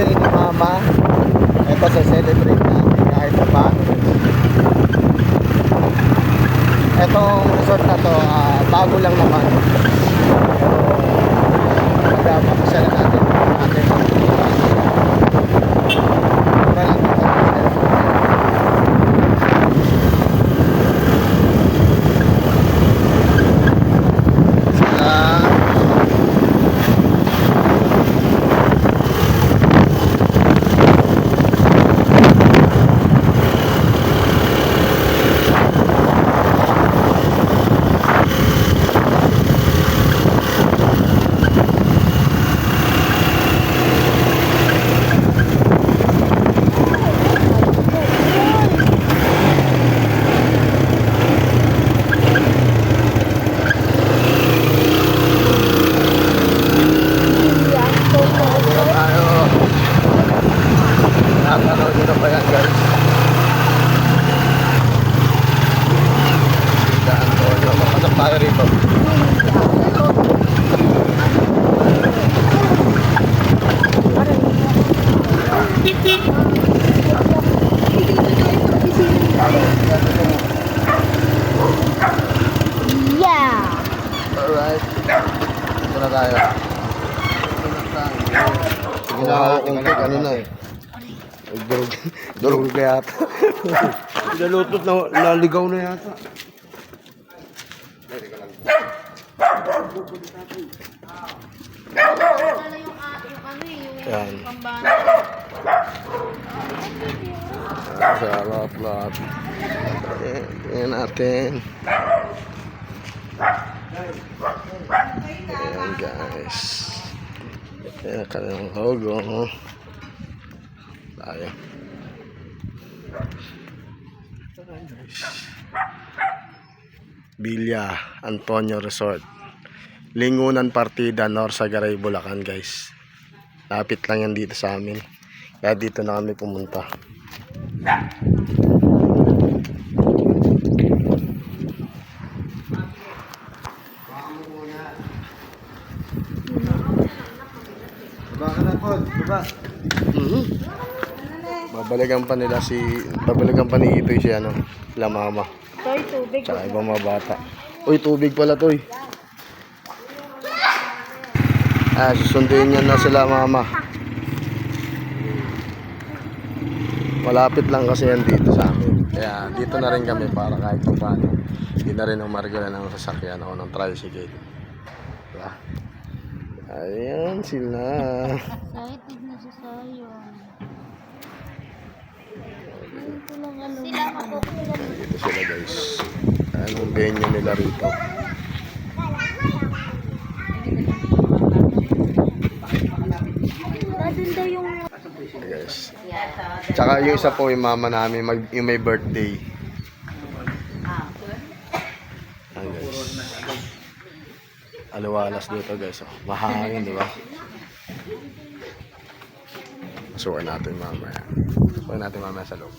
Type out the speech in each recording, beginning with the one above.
birthday ni Mama. Ito sa celebrate natin kahit pa paano. Etong resort na to, bago lang naman. Pero magpapasya na natin. Alright. Ito na tayo. Sige na ako kung ano na eh. Durog na yata. Pinalutot na naligaw na yata. Yan. Sarap lahat. Tingnan natin. Ayan guys. Ayan kanilang logo. Tayo. Villa Antonio Resort. Lingunan Partida, Norsagaray, Bulacan guys. Lapit lang yan dito sa amin. Kaya dito na kami pumunta. Baka na po, diba? Babalikan pa ni Itoy si ano, sila Mama. Toy, tubig. Tsaka ibang mga bata. Uy, tubig pala Toy. Susunduin niya na sila Mama. Malapit lang kasi yan dito sa amin. Kaya dito na rin kami para kahit paano. Hindi na rin ang margalan ng sasakyan o ng tricycle. Diba? Ayan sila. Excited na si Sayon. Sila makukulang. Dito sila guys. Anong venue nila rito? Doon daw yung... Guys. Tsaka yung isa po yung mama namin, yung may birthday. Ayan guys. Aliwalas dito guys. Oh. Mahangin, di ba? Masukan natin mamaya. Masukan natin mamaya sa loob.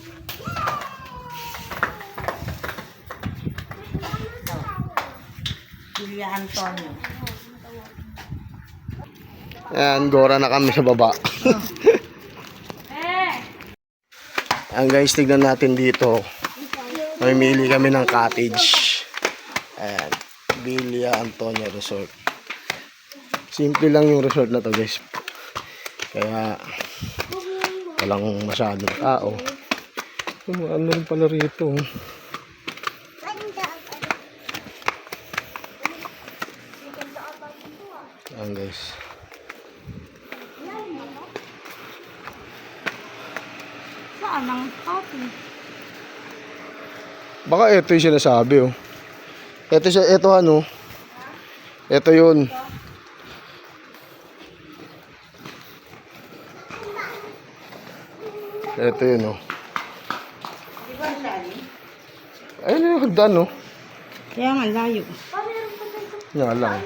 Villa Antonio. Ayan, gora na kami sa baba. Ayan guys, tignan natin dito. Mamimili kami ng cottage. Ayan, Villa Antonio Resort. Simple lang yung resort na to guys. Kaya walang masyadong tao. Ano rin pala rito. Ayan guys. Saan ang coffee? Baka ito yung sinasabi oh. Ito ano. Ito yun. Ito yun oh. Ayun yung hagdan oh. Kaya nga layo. Nga lang.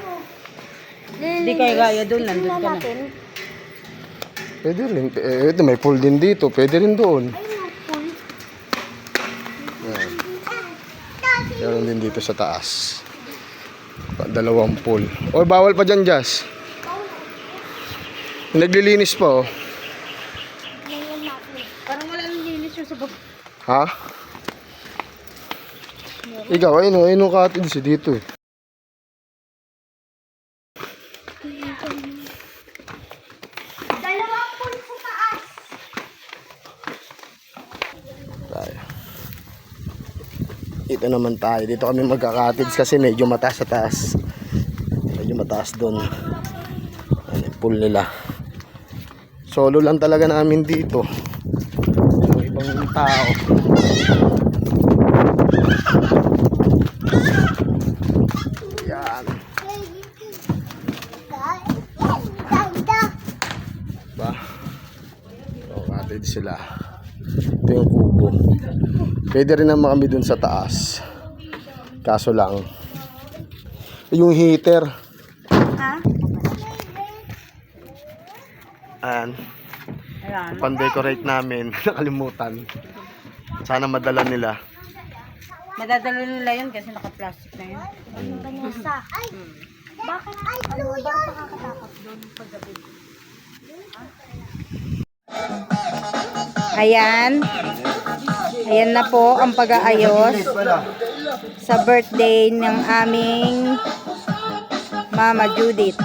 Hindi kayo gaya doon, nandun ka na. Pwede rin. Ito may pool din dito. Pwede rin doon. Yan. Meron din dito sa taas. Dalawang pool. O bawal pa dyan, Jazz. Naglilinis pa oh. Ha? Ikaw, ayun yung cottage dito eh. Dalawang pool sa taas. Tayo. Dito naman tayo. Dito kami magka-cottage kasi medyo mataas sa taas. Medyo mataas doon. Ano yung pool nila. Solo lang talaga namin dito. Yung ibang tao. Yan. Ba? So, cottage sila. Ito yung kubo. Pwede rin naman kami dun sa taas. Kaso lang, yung heater. Ha? Ayan. Ayan. Pan-decorate namin. Nakalimutan. Sana madala nila. Madadala nila yun kasi naka-plastic na yun. Vanessa. Ay! Bakit? Ay, ano ba nakakatakot doon paggabi? Ayan. Ayan na po ang pag-aayos sa birthday ng aming Mama Judith.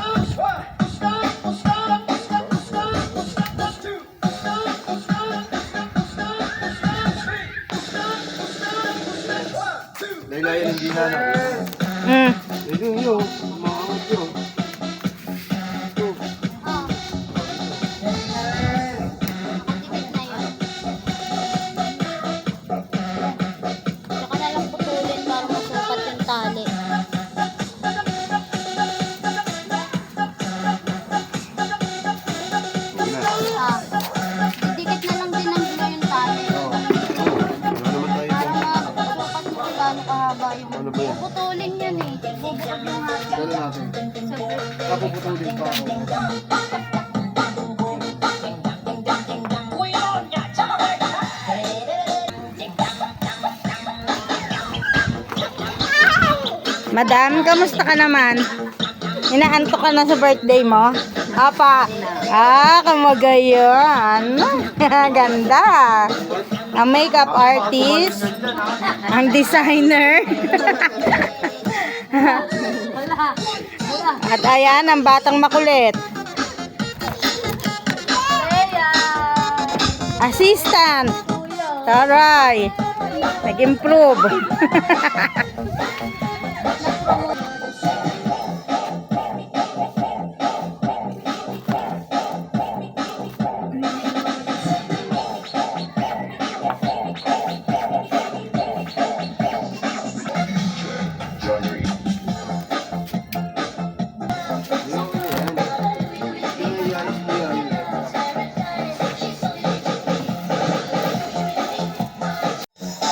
Laylayan hindi na lang. Mm. Yun. Saka na lang putulin para masukat yung tali. Dikit na lang din ang gulo yung tali. Para masukat mo kung gaano kahaba yung... Ano ba yan? Putulin yan eh. Bubukod yung hati. Gano'n natin. Kapuputulin pa ako. Madam, kamusta ka naman? Inaantok ka na sa birthday mo? Apa? Kamagayon. Ganda. Ang makeup artist. Ang designer. At ayan, ang batang makulit. Assistant. Taray. Nag-improve.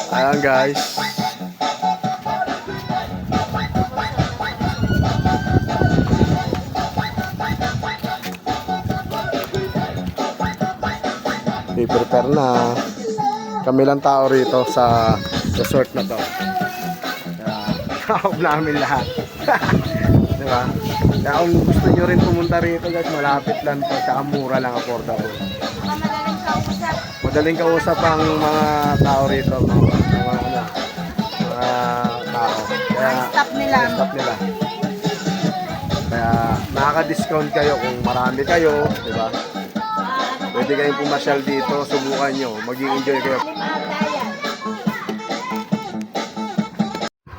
Ayan guys. I-prepare na. Kami lang tao rito sa resort na to. Kaob namin lahat. Diba? Kaya kung gusto nyo rin pumunta rito guys, malapit lang to. Tsaka mura lang, affordable. Madaling kausap ang mga tao rito. Mga tao. Kaya, Stop nila. stop nila. Kaya nakaka-discount kayo kung marami kayo, di ba? Pwede kayong pumasyal dito, subukan nyo, mag-i-enjoy kayo.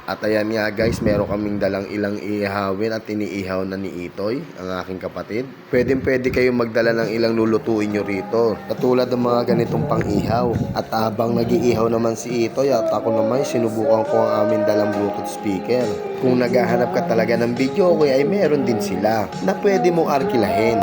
At ayan nga guys, meron kaming dalang ilang ihawin at iniihaw na ni Itoy, ang aking kapatid. Pwede kayong magdala ng ilang lulutuin nyo rito, katulad ng mga ganitong pang-ihaw. At habang nag-iihaw naman si Itoy at ako naman, sinubukan ko ang aming dalang Bluetooth speaker. Kung naghahanap ka talaga ng video, ay meron din sila na pwede mong arkilahin.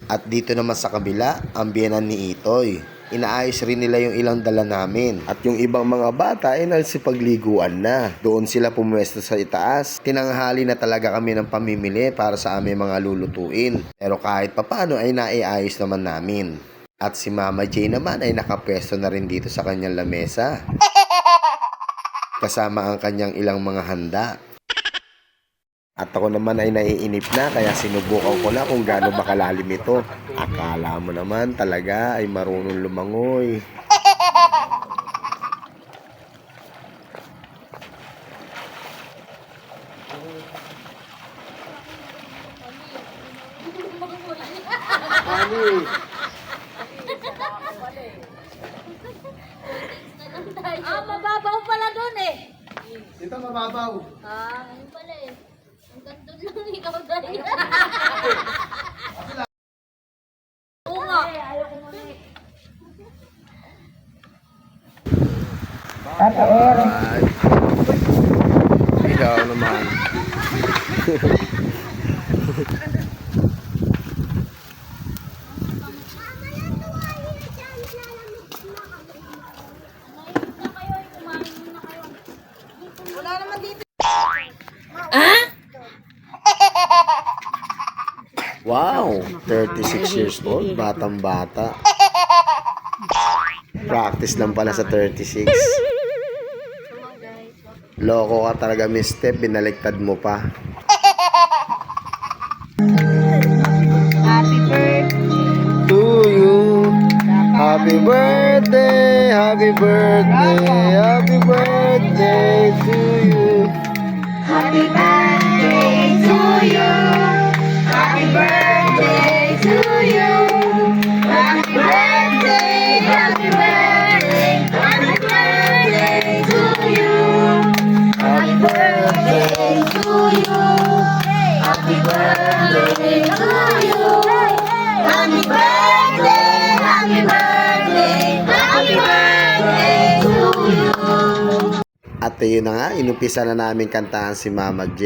At dito naman sa kabila, ang biyenan ni Itoy. Inaayos rin nila yung ilang dala namin. At yung ibang mga bata ay nagsipagliguan na. Doon sila pumwesto sa itaas. Tinanghali na talaga kami ng pamimili para sa aming mga lulutuin. Pero kahit papano ay naiayos naman namin. At si Mama J naman ay nakapwesto na rin dito sa kanyang lamesa. Kasama ang kanyang ilang mga handa. At ako naman ay naiinip na kaya sinubukan ko na kung gaano ba kalalim ito. Akala mo naman talaga ay marunong lumangoy. Mababaw pala doon eh. Dito mababaw. Ano pala eh. Ang ganda lang ikaw dahil. Oo nga. Ayoko muna eh. Ikaw naman. Wala naman dito. Wow, 36 years old, batang-bata. Practice lang pala sa 36. Loko ka talaga, Miss Steph, binaliktad mo pa. Happy birthday. To you, happy birthday, happy birthday, happy birthday to you. Happy birthday to you. Happy birthday to you. Happy birthday, happy birthday, happy birthday to you. Happy birthday to you. Happy birthday to you. Happy birthday, happy birthday, happy birthday to you. At yun na nga, inumpisa na namin kantahan si Mama J.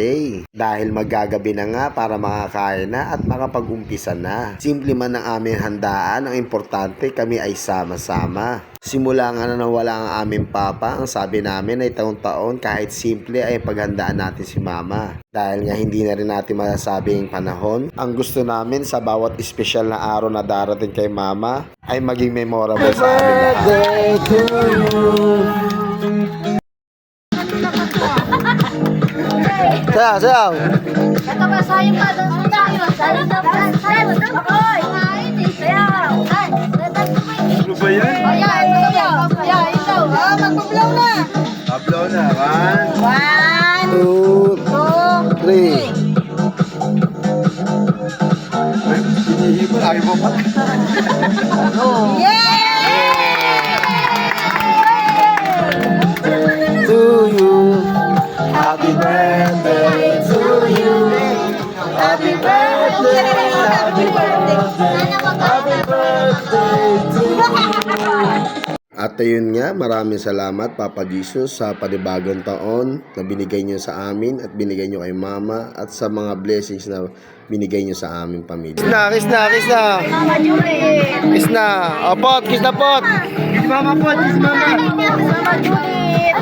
Dahil magagabi na nga para makakain na at makapag-umpisa na. Simple man ang aming handaan, ang importante kami ay sama-sama. Simula nga na nawala ang aming papa, ang sabi namin ay taon-taon kahit simple ay paghandaan natin si Mama. Dahil nga hindi na rin natin masasabi ang panahon, ang gusto namin sa bawat espesyal na araw na darating kay Mama ay maging memorable sa amin lahat. Sayaw! Ito ba sayang pa doon sa tayo? Sayang na pa. Sayang na pa. Sayang. Ano ba yan? Ayan, ikaw. Mag-blow na. Upload na. 1, 2, 3. Hinihibol. Ayaw mo pa. To you. Happy birthday to you. Happy birthday. Happy birthday. Happy birthday to you. At ayun nga, maraming salamat Papa Jesus sa panibagong taon na binigay niyo sa amin at binigay niyo kay Mama at sa mga blessings na binigay niyo sa aming pamilya. Kiss na! Mama Julie. Kiss na! O, pot! Kiss na, pot! Kiss Mama, pot! Kiss Mama! Mama Julie.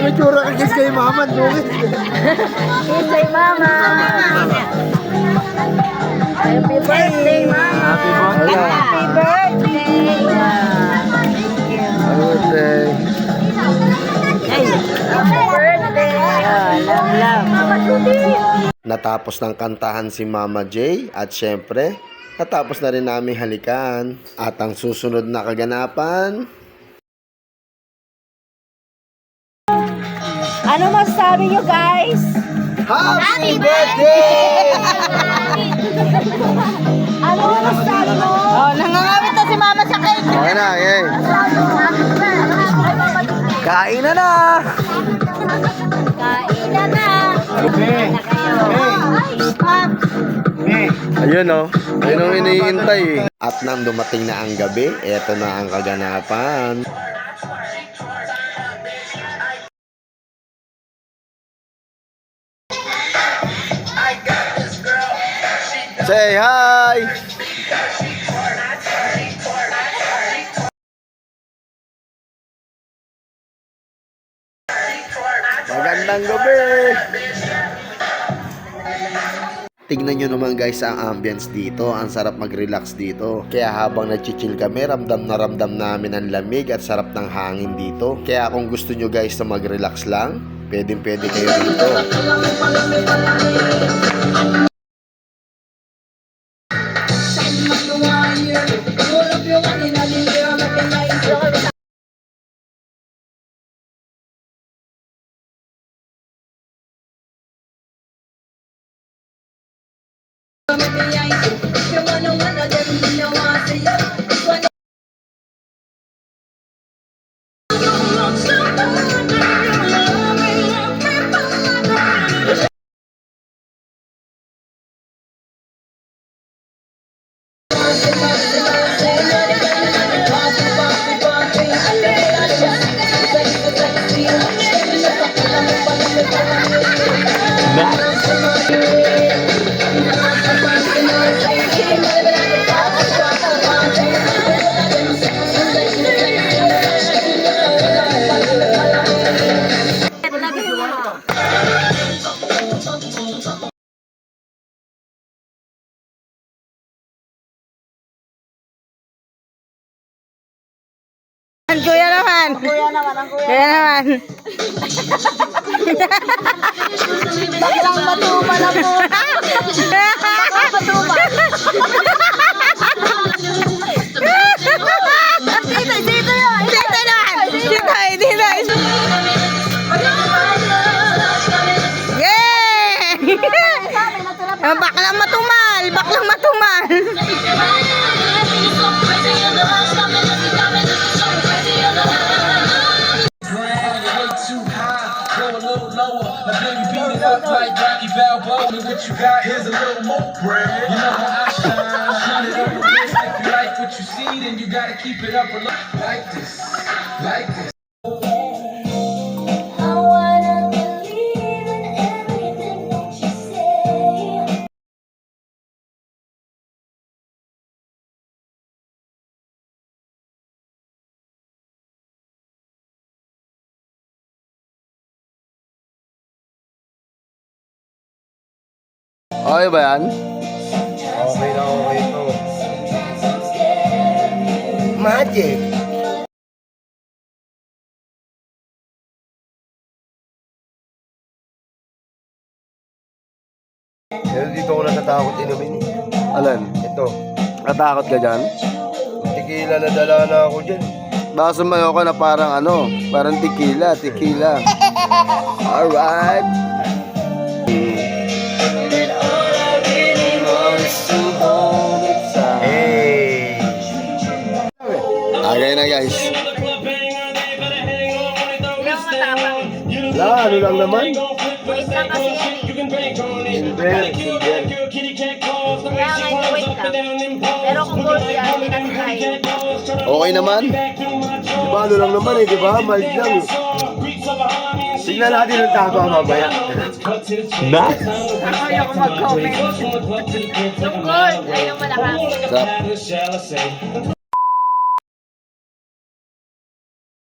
May tsura ka kiss kay Mama, Julie. Kiss kay Mama. Happy birthday, Mama. Happy birthday. Happy birthday. Happy birthday. Love. Mama Julie. Natapos ng kantahan si Mama J at syempre, natapos na rin namin halikan. At ang susunod na kaganapan, Ano masasabi nyo, guys? Happy birthday! Ano masasabi mo? Oh, nangangawit na si Mama sa cake. Okay na, okay. Kain na na! Kain na na. Ayun o, ayun ang iniintay eh. At nang dumating na ang gabi, eto na ang kaganapan. Say hi! Magandang gabi! Tignan nyo naman guys ang ambience dito. Ang sarap mag-relax dito. Kaya habang nag-chill kami, ramdam na ramdam namin ang lamig at sarap ng hangin dito. Kaya kung gusto nyo guys na mag-relax lang, pwede kayo dito. Kuya naman. Kuya naman. Baklang matuma na po. Matuma. Dito yun. Dito naman. Dito. Yeah! Baklang matumal. Like Rocky Balboa, and what you got is a little more bread. You know how I shine it on the wrist. If you like what you see, then you gotta keep it up a little like this, like this. I wanna believe in everything that you say. Okay ba yan? Okay na okay to. Magic! Pero dito ko natatakot inumin eh. Alan? Ito, Natakot ka dyan? tequila na dala na ako dyan. Baka sumayo ka na parang tequila. Alright. Hey! Okay na guys. Ano lang naman? Wait lang kasi. Silver. Kaya nga wait lang. Pero kung gold yan, hindi natin kaya. Okay naman? Diba ano lang naman eh, diba? Mild lang eh. Tignan natin ang tama mamaya. Na? Ayaw ko mag-comment. Yung gold, ayaw malakas. Sarap.